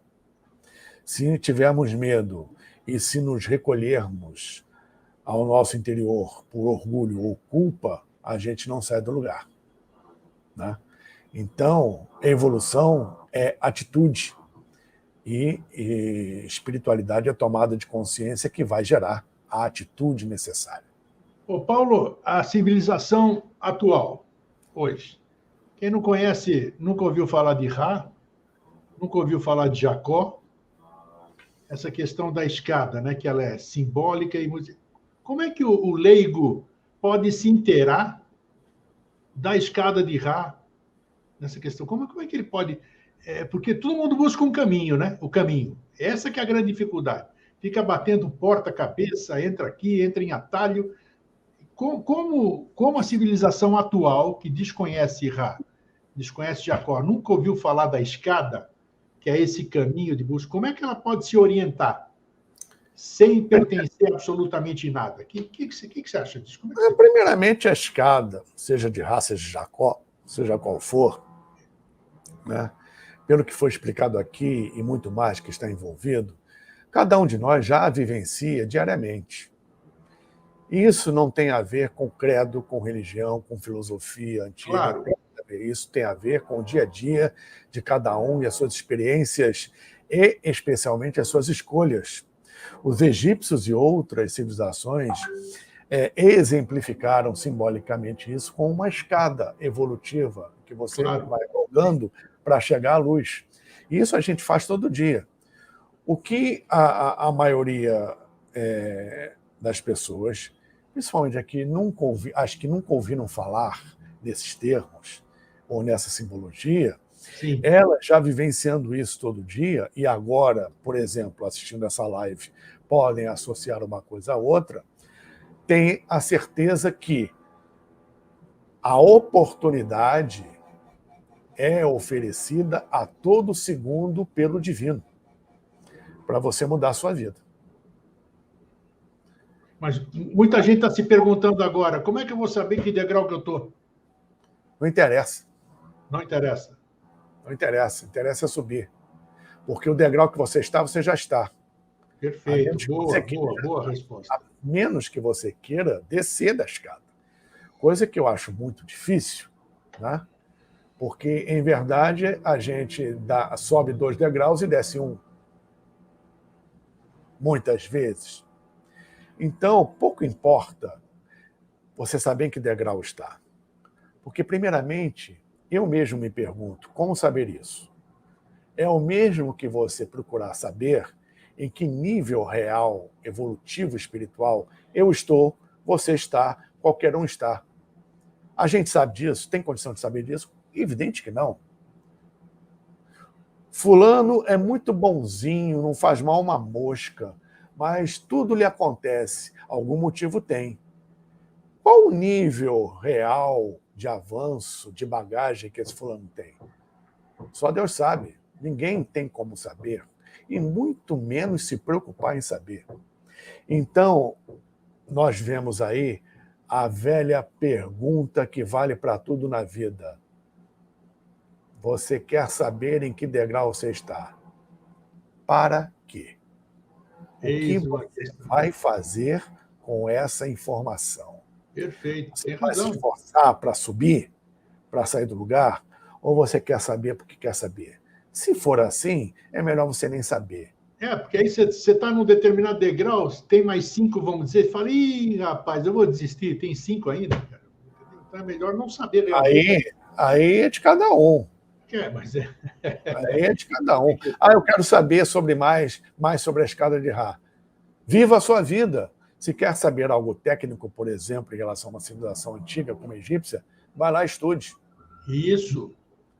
Se tivermos medo e se nos recolhermos ao nosso interior por orgulho ou culpa, a gente não sai do lugar. Né? Então, a evolução é atitude. e espiritualidade é a tomada de consciência que vai gerar a atitude necessária. Ô, Paulo, a civilização atual, hoje, quem não conhece, nunca ouviu falar de Ra, nunca ouviu falar de Jacó, essa questão da escada, né, que ela é simbólica e como é que o leigo pode se inteirar da escada de Ra nessa questão? Como é que ele pode... porque todo mundo busca um caminho, né? O caminho. Essa que é a grande dificuldade. Fica batendo porta-cabeça, entra aqui, entra em atalho. Como a civilização atual, que desconhece Ra, desconhece Jacó, nunca ouviu falar da escada, que é esse caminho de busca, como é que ela pode se orientar sem pertencer absolutamente nada? O que você acha disso? Como é que você... Primeiramente, a escada, seja de Ra, seja de Jacó, seja qual for, né? Pelo que foi explicado aqui e muito mais que está envolvido, cada um de nós já a vivencia diariamente. E isso não tem a ver com credo, com religião, com filosofia antiga. Claro. Isso tem a ver com o dia a dia de cada um e as suas experiências e, especialmente, as suas escolhas. Os egípcios e outras civilizações exemplificaram simbolicamente isso com uma escada evolutiva que você vai galgando para chegar à luz. E isso a gente faz todo dia. O que a maioria das pessoas, principalmente aqui, acho que nunca ouviram falar desses termos ou nessa simbologia, Sim. Elas já vivenciando isso todo dia, e agora, por exemplo, assistindo essa live, podem associar uma coisa a outra, tem a certeza que a oportunidade é oferecida a todo segundo pelo divino para você mudar a sua vida. Mas muita gente está se perguntando agora, como é que eu vou saber que degrau que eu estou? Não interessa. Não interessa. Não interessa. Interessa subir. Porque o degrau que você está, você já está. Perfeito. Boa resposta. A menos que você queira descer da escada. Coisa que eu acho muito difícil, né? Porque, em verdade, a gente sobe 2 degraus e desce 1. Muitas vezes. Então, pouco importa você saber em que degrau está. Porque, primeiramente, eu mesmo me pergunto, como saber isso? É o mesmo que você procurar saber em que nível real, evolutivo, espiritual eu estou, você está, qualquer um está. A gente sabe disso? Tem condição de saber disso? Evidente que não. Fulano é muito bonzinho, não faz mal uma mosca, mas tudo lhe acontece. Algum motivo tem. Qual o nível real de avanço, de bagagem que esse fulano tem? Só Deus sabe. Ninguém tem como saber. E muito menos se preocupar em saber. Então, nós vemos aí a velha pergunta que vale para tudo na vida. Você quer saber em que degrau você está? Para quê? O que você vai fazer com essa informação? Perfeito. Você vai se esforçar para subir, para sair do lugar? Ou você quer saber porque quer saber? Se for assim, é melhor você nem saber. Porque aí você está num determinado degrau, tem mais 5, vamos dizer, fala, ih, rapaz, eu vou desistir, tem 5 ainda, cara. Então é melhor não saber realmente. Aí é de cada um. Mas Aí é de cada um. Eu quero saber mais sobre a escada de Ra. Viva a sua vida. Se quer saber algo técnico, por exemplo, em relação a uma civilização antiga como a egípcia, vai lá e estude. Isso.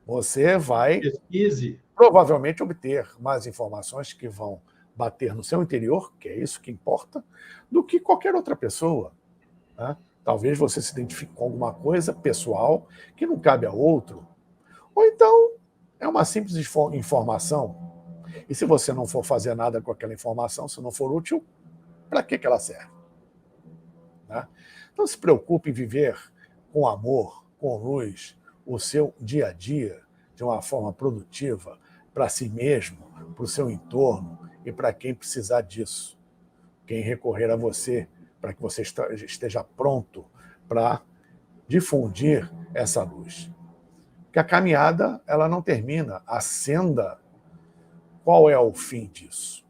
Você vai pesquise, provavelmente obter mais informações que vão bater no seu interior, que é isso que importa, do que qualquer outra pessoa. Né? Talvez você se identifique com alguma coisa pessoal que não cabe a outro. Ou então é uma simples informação. E se você não for fazer nada com aquela informação, se não for útil, para que ela serve? Né? Não se preocupe em viver com amor, com luz, o seu dia a dia de uma forma produtiva para si mesmo, para o seu entorno e para quem precisar disso. Quem recorrer a você para que você esteja pronto para difundir essa luz. Que a caminhada ela não termina, a senda qual é o fim disso?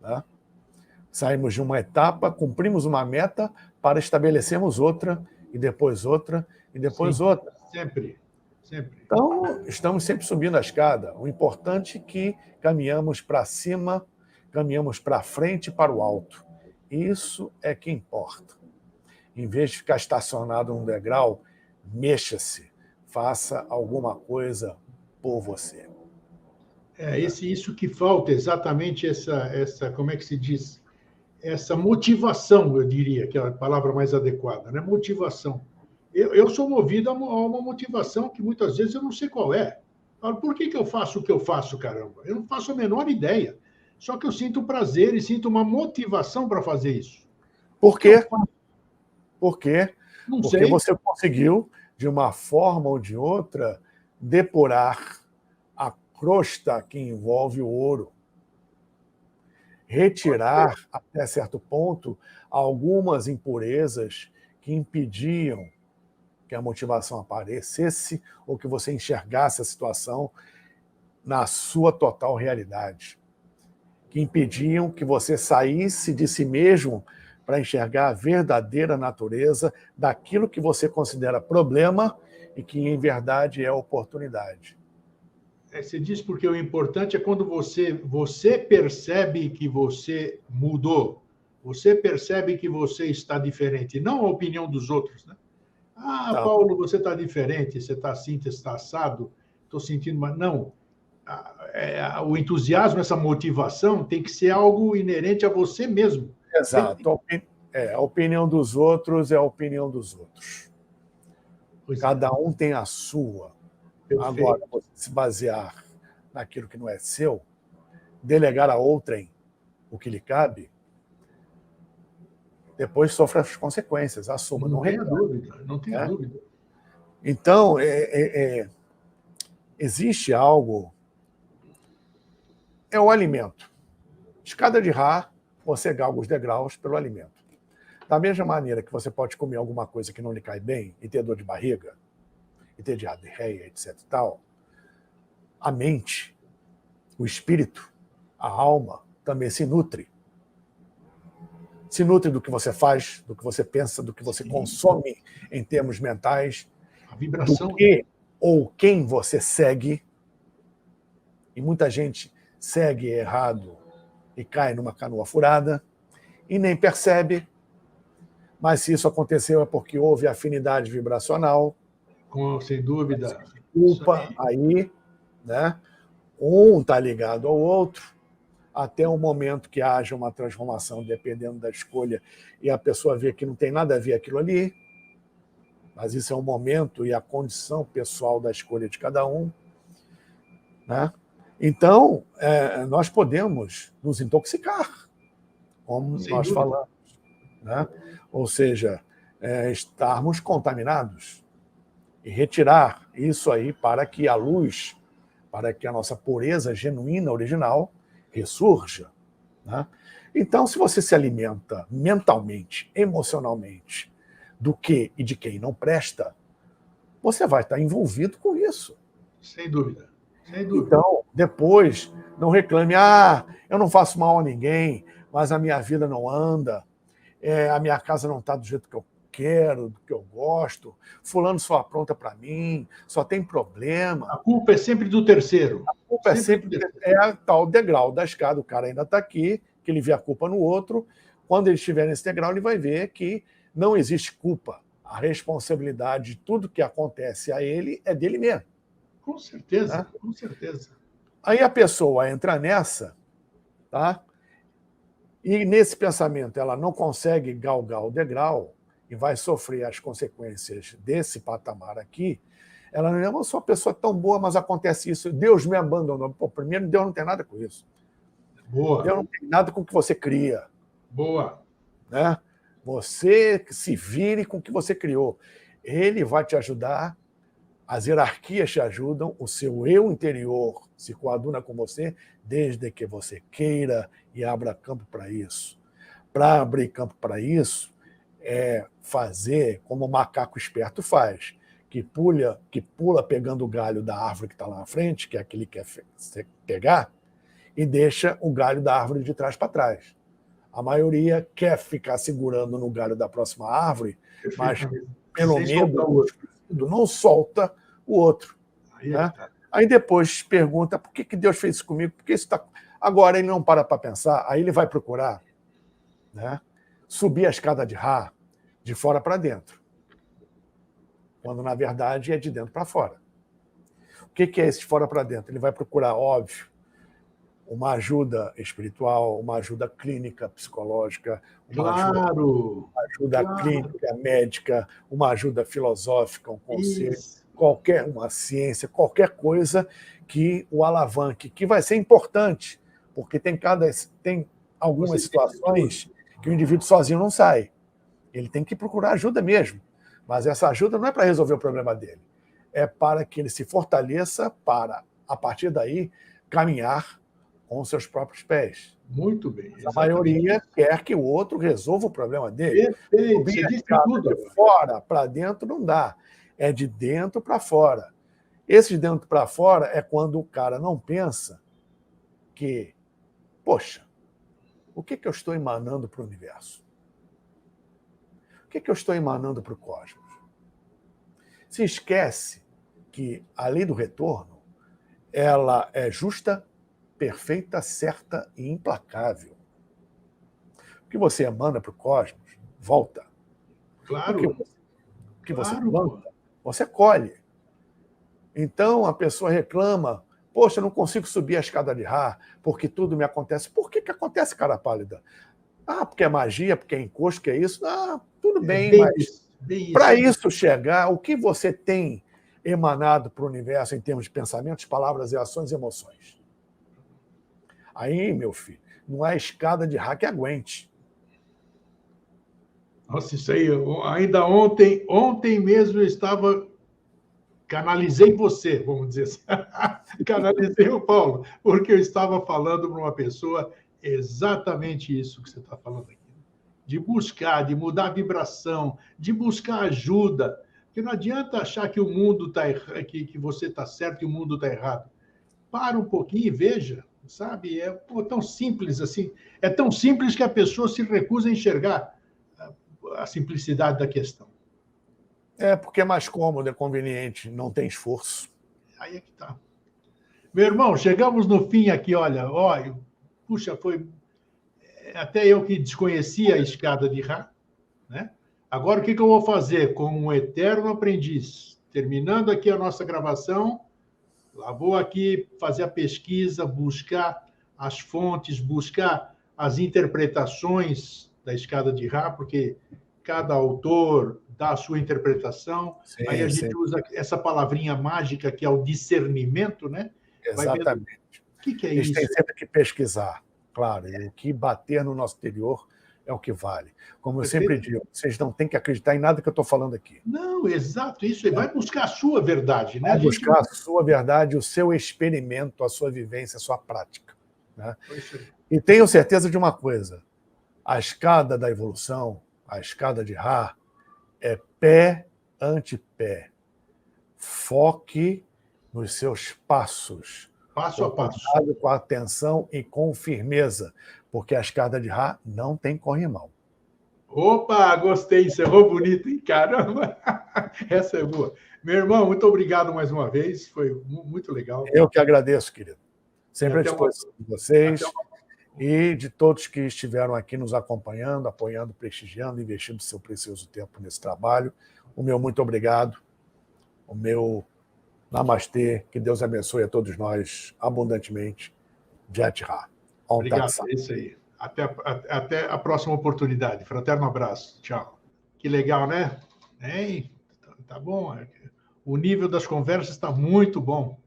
Né? Saímos de uma etapa, cumprimos uma meta para estabelecermos outra, e depois outra, e depois Sim, outra. sempre, sempre. Então, estamos sempre subindo a escada. O importante é que caminhamos para cima, caminhamos para frente e para o alto. Isso é que importa. Em vez de ficar estacionado num degrau, mexa-se, faça alguma coisa por você. Isso que falta, exatamente como é que se diz? Essa motivação, eu diria, que é a palavra mais adequada, né? Motivação. Eu sou movido a uma motivação que muitas vezes eu não sei qual é. Falo, por que eu faço o que eu faço, caramba? Eu não faço a menor ideia. Só que eu sinto prazer e sinto uma motivação para fazer isso. Por quê? Por quê? Não Porque sei. você conseguiu, de uma forma ou de outra, depurar a crosta que envolve o ouro. Retirar, até certo ponto, algumas impurezas que impediam que a motivação aparecesse ou que você enxergasse a situação na sua total realidade, que impediam que você saísse de si mesmo para enxergar a verdadeira natureza daquilo que você considera problema e que, em verdade, é oportunidade. Você diz porque o importante é quando você percebe que você mudou, você percebe que você está diferente, não a opinião dos outros, né? Ah, Tá. Paulo, você está diferente, você está assim, você está assado, estou sentindo, mas não. O entusiasmo, essa motivação tem que ser algo inerente a você mesmo. Exato. A opinião dos outros é a opinião dos outros. Cada um tem a sua. Perfeito. Agora, você se basear naquilo que não é seu, delegar a outrem o que lhe cabe, depois sofre as consequências, assuma, não tenha reclame. dúvida, não tenha dúvida. Então, existe algo, é o alimento. Escada de Ra, você galga os degraus pelo alimento. Da mesma maneira que você pode comer alguma coisa que não lhe cai bem e ter dor de barriga, e ter diarreia, etc. e tal, a mente, o espírito, a alma também se nutre. Se nutre do que você faz, do que você pensa, do que você consome em termos mentais, a vibração, do que ou quem você segue. E muita gente segue errado e cai numa canoa furada e nem percebe. Mas se isso aconteceu é porque houve afinidade vibracional. Sem dúvida. Culpa aí, né? Um está ligado ao outro, até o momento que haja uma transformação, dependendo da escolha, e a pessoa vê que não tem nada a ver aquilo ali, mas isso é o momento e a condição pessoal da escolha de cada um. Né? Então, nós podemos nos intoxicar, como nós falamos. Né? Ou seja, estarmos contaminados e retirar isso aí para que a luz, para que a nossa pureza genuína, original, ressurja. Né? Então, se você se alimenta mentalmente, emocionalmente, do que e de quem não presta, você vai estar envolvido com isso. Sem dúvida. Sem dúvida. Então, depois, não reclame, eu não faço mal a ninguém, mas a minha vida não anda, a minha casa não está do jeito que eu quero, do que eu gosto, fulano só apronta para mim, só tem problema. A culpa é sempre do terceiro. A culpa é sempre tal degrau da escada, o cara ainda está aqui, que ele vê a culpa no outro. Quando ele estiver nesse degrau, ele vai ver que não existe culpa. A responsabilidade de tudo que acontece a ele é dele mesmo. Com certeza, né? Com certeza. Aí a pessoa entra nessa, tá? E nesse pensamento ela não consegue galgar o degrau e vai sofrer as consequências desse patamar aqui. Ela não é uma só pessoa tão boa, mas acontece isso. Deus me abandonou. Pô, primeiro, Deus não tem nada com isso. Boa. Deus não tem nada com o que você cria. Boa. Né? Você se vire com o que você criou. Ele vai te ajudar, as hierarquias te ajudam, o seu eu interior se coaduna com você, desde que você queira e abra campo para isso. Para abrir campo para isso, é fazer como o macaco esperto faz, que pula pegando o galho da árvore que está lá na frente, que é aquele que quer pegar, e deixa o galho da árvore de trás para trás. A maioria quer ficar segurando no galho da próxima árvore, mas pelo medo não solta o outro. Né? Aí depois pergunta por que Deus fez isso comigo, por que isso está... Agora ele não para pensar, aí ele vai procurar, né, subir a escada de Ra de fora para dentro, quando na verdade é de dentro para fora. O que é esse de fora para dentro? Ele vai procurar, óbvio, uma ajuda espiritual, uma ajuda clínica, psicológica, uma ajuda clínica, médica, uma ajuda filosófica, um conselho, uma ciência, qualquer coisa que o alavanque, que vai ser importante, porque tem algumas situações que o indivíduo sozinho não sai. Ele tem que procurar ajuda mesmo. Mas essa ajuda não é para resolver o problema dele. É para que ele se fortaleça para, a partir daí, caminhar com os seus próprios pés. Muito bem. A maioria quer que o outro resolva o problema dele. Perfeito. Você disse tudo. De fora para dentro não dá. É de dentro para fora. Esse de dentro para fora é quando o cara não pensa que, poxa, o que eu estou emanando para o universo? O que eu estou emanando para o cosmos? Se esquece que a lei do retorno ela é justa, perfeita, certa e implacável. O que você emana para o cosmos, volta. Claro. O que você planta, você colhe. Então a pessoa reclama, poxa, eu não consigo subir a escada de Ra, porque tudo me acontece. Por que acontece, cara pálida? Ah, porque é magia, porque é encosto, que é isso. Ah, tudo bem, mas para isso chegar, o que você tem emanado para o universo em termos de pensamentos, palavras, ações e emoções? Aí, meu filho, não há escada de Ra que aguente. Nossa, isso aí, ainda ontem mesmo eu estava... Canalizei você, vamos dizer assim. Canalizei o Paulo, porque eu estava falando para uma pessoa exatamente isso que você está falando aqui. De buscar, de mudar a vibração, de buscar ajuda. Porque não adianta achar que o mundo está errado, que você está certo e o mundo está errado. Para um pouquinho e veja, sabe? É tão simples assim. É tão simples que a pessoa se recusa a enxergar a simplicidade da questão. É porque é mais cômodo, é conveniente, não tem esforço. Aí é que tá. Meu irmão, chegamos no fim aqui, olha, puxa, foi até eu que desconhecia a escada de Ra, né? Agora o que eu vou fazer como um eterno aprendiz? Terminando aqui a nossa gravação, lá vou aqui fazer a pesquisa, buscar as fontes, buscar as interpretações da escada de Ra, porque cada autor dá a sua interpretação. Sim, aí a gente usa essa palavrinha mágica que é o discernimento, né? Exatamente. O que é isso? A gente tem sempre que pesquisar, claro, e o que bater no nosso interior é o que vale. Como eu sempre digo, vocês não têm que acreditar em nada que eu estou falando aqui. Não, exato, isso. Vai buscar a sua verdade, né? Vai buscar a sua verdade, o seu experimento, a sua vivência, a sua prática. Né? E tenho certeza de uma coisa, a escada da evolução, a escada de Ra, é pé ante pé. Foque nos seus passos. Passo a passo. Com atenção e com firmeza, porque a escada de Ra não tem corrimão. Opa, gostei, encerrou bonito, hein? Caramba! Essa é boa. Meu irmão, muito obrigado mais uma vez, foi muito legal. Eu que agradeço, querido. Sempre à disposição de vocês e de todos que estiveram aqui nos acompanhando, apoiando, prestigiando, investindo seu precioso tempo nesse trabalho. O meu muito obrigado. O meu namastê. Que Deus abençoe a todos nós abundantemente. Jai Ra. Obrigado, é isso aí. Até a próxima oportunidade. Fraterno abraço. Tchau. Que legal, né? Tá bom. O nível das conversas está muito bom.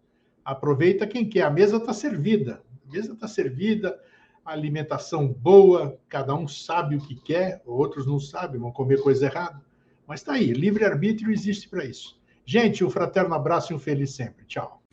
Aproveita quem quer. A mesa está servida. A mesa está servida. A alimentação boa. Cada um sabe o que quer. Outros não sabem, vão comer coisa errada. Mas está aí. Livre-arbítrio existe para isso. Gente, um fraterno abraço e um feliz sempre. Tchau.